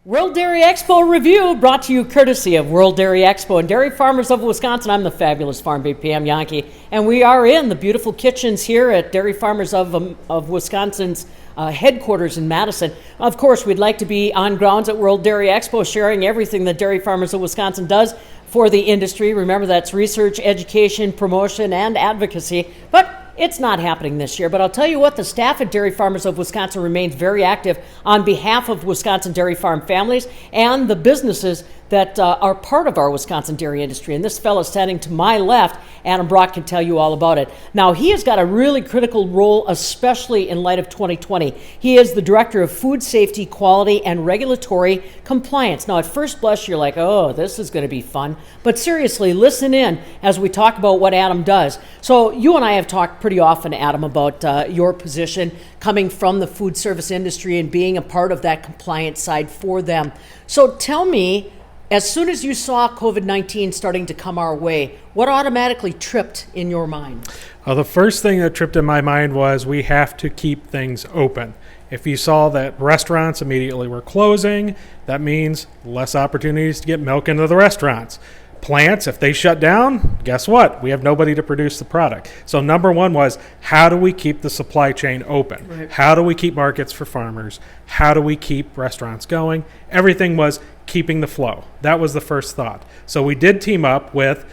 World Dairy Expo Review brought to you courtesy of World Dairy Expo and Dairy Farmers of Wisconsin. I'm the fabulous Farm Babe Pam Jahnke, and we are in the beautiful kitchens here at Dairy Farmers of Wisconsin's headquarters in Madison. Of course, we'd like to be on grounds at World Dairy Expo sharing everything that Dairy Farmers of Wisconsin does for the industry. Remember, that's research, education, promotion, and advocacy. But it's not happening this year, but I'll tell you what, the staff at Dairy Farmers of Wisconsin remains very active on behalf of Wisconsin dairy farm families and the businesses that are part of our Wisconsin dairy industry. And this fellow standing to my left, Adam Brock, can tell you all about it. Now, he has got a really critical role, especially in light of 2020. He is the Director of Food Safety, Quality, and Regulatory Compliance. Now, at first blush, you're like, oh, this is going to be fun. But seriously, listen in as we talk about what Adam does. So you and I have talked pretty often, Adam, about your position coming from the food service industry and being a part of that compliance side for them. So tell me, as soon as you saw COVID-19 starting to come our way, what automatically tripped in your mind? Well, the first thing that tripped in my mind was we have to keep things open. If you saw that restaurants immediately were closing, that means less opportunities to get milk into the restaurants. Plants, if they shut down, guess what? We have nobody to produce the product. So number one was, how do we keep the supply chain open? Right. How do we keep markets for farmers? How do we keep restaurants going? Everything was keeping the flow. That was the first thought. So we did team up with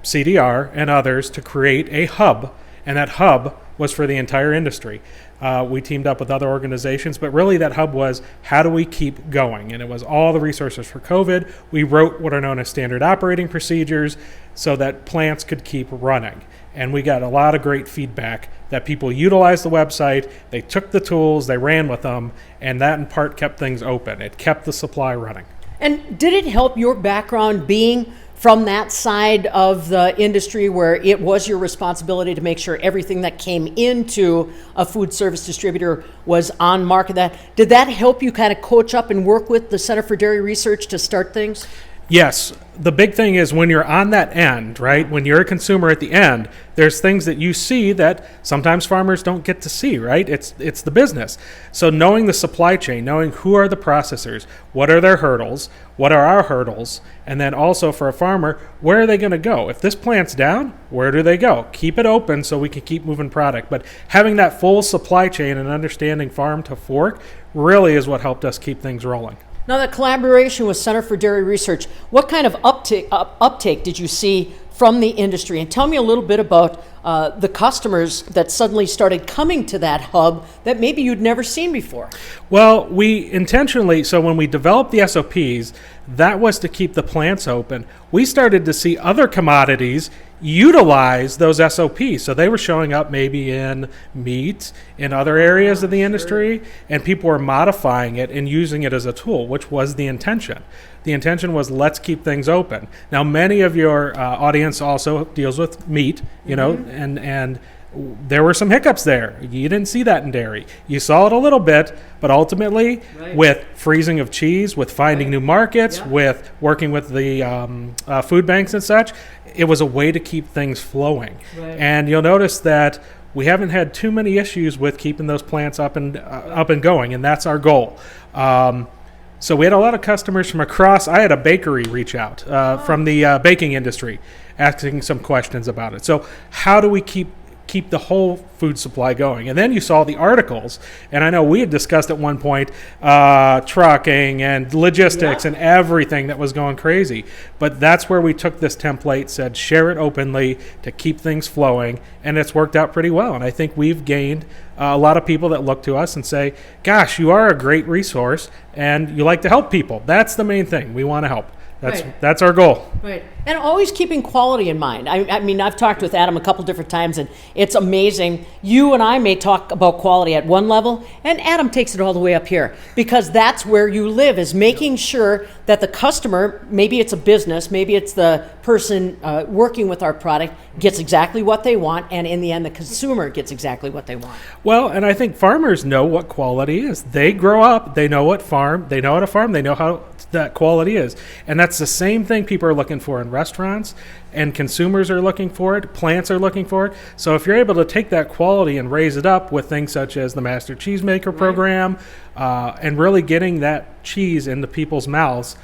CDR and others to create a hub, and that hub was for the entire industry. We teamed up with other organizations, but really that hub was, how do we keep going? And it was all the resources for COVID. We wrote what are known as standard operating procedures so that plants could keep running. And we got a lot of great feedback that people utilized the website, they took the tools, they ran with them, and that in part kept things open. It kept the supply running. And did it help your background being from that side of the industry where it was your responsibility to make sure everything that came into a food service distributor was on market? Did that help you kind of coach up and work with the Center for Dairy Research to start things? Yes. The big thing is when you're on that end, right? When you're a consumer at the end, there's things that you see that sometimes farmers don't get to see, right? It's the business. So knowing the supply chain, knowing who are the processors, what are their hurdles, what are our hurdles, and then also for a farmer, where are they going to go? If this plant's down, where do they go? Keep it open so we can keep moving product. But having that full supply chain and understanding farm to fork really is what helped us keep things rolling. Now, that collaboration with Center for Dairy Research, what kind of uptake did you see from the industry? And tell me a little bit about the customers that suddenly started coming to that hub that maybe you'd never seen before. Well, we intentionally, so when we developed the SOPs, that was to keep the plants open. We started to see other commodities utilize those SOPs. So they were showing up maybe in meat, in other areas of the industry, and people were modifying it and using it as a tool, which was the intention. The intention was, let's keep things open. Now, many of your audience also deals with meat, you know, and there were some hiccups there. You didn't see that in dairy. You saw it a little bit, but ultimately, with freezing of cheese, with finding new markets, with working with the food banks and such, it was a way to keep things flowing. And you'll notice that we haven't had too many issues with keeping those plants up and going, and that's our goal. So we had a lot of customers from across. I had a bakery reach out from the baking industry, asking some questions about it. So how do we keep the whole food supply going? And then you saw the articles, and I know we had discussed at one point trucking and logistics and everything that was going crazy. But that's where we took this template, said share it openly to keep things flowing, and it's worked out pretty well. And I think we've gained a lot of people that look to us and say, gosh, you are a great resource and you like to help people. That's the main thing. We want to help. That's our goal. Right. And always keeping quality in mind. I mean, I've talked with Adam a couple different times, and it's amazing. You and I may talk about quality at one level, and Adam takes it all the way up here, because that's where you live, is making sure that the customer, maybe it's a business, maybe it's the person working with our product, gets exactly what they want, and in the end, the consumer gets exactly what they want. Well, and I think farmers know what quality is. They grow up, they know what farm, they know how to farm, they know how that quality is. And that's the same thing people are looking for in restaurants, and consumers are looking for it, plants are looking for it. So if you're able to take that quality and raise it up with things such as the Master Cheesemaker program, and really getting that cheese into people's mouths,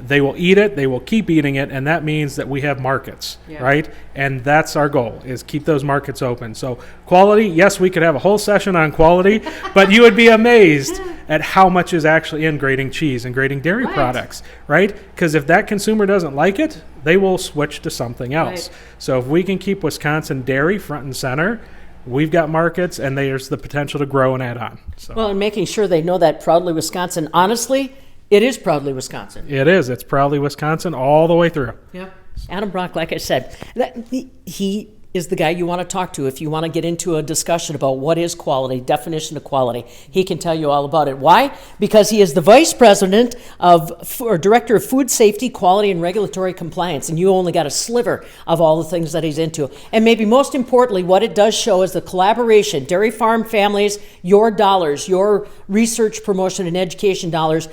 they will eat it, they will keep eating it, and that means that we have markets, right? And that's our goal, is keep those markets open. So quality, yes, we could have a whole session on quality, but you would be amazed at how much is actually in grading cheese and grading dairy products, right? Because if that consumer doesn't like it, they will switch to something else. So if we can keep Wisconsin dairy front and center, we've got markets, and there's the potential to grow and add on. So. Well, and making sure they know that Proudly Wisconsin, honestly, it is Proudly Wisconsin. It is. It's Proudly Wisconsin all the way through. Yep. Adam Brock, like I said, he is the guy you want to talk to if you want to get into a discussion about what is quality, definition of quality. He can tell you all about it. Why? Because he is the Vice President or Director of Food Safety, Quality, and Regulatory Compliance, and you only got a sliver of all the things that he's into. And maybe most importantly, what it does show is the collaboration, dairy farm families, your dollars, your research, promotion, and education dollars,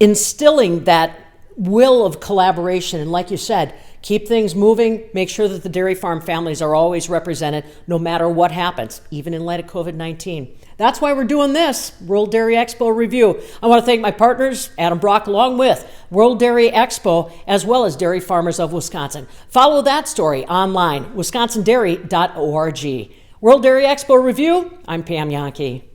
instilling that will of collaboration. And like you said, keep things moving, make sure that the dairy farm families are always represented no matter what happens, even in light of COVID-19. That's why we're doing this World Dairy Expo review. I want to thank my partners, Adam Brock, along with World Dairy Expo, as well as Dairy Farmers of Wisconsin. Follow that story online, wisconsindairy.org. World Dairy Expo review, I'm Pam Jahnke.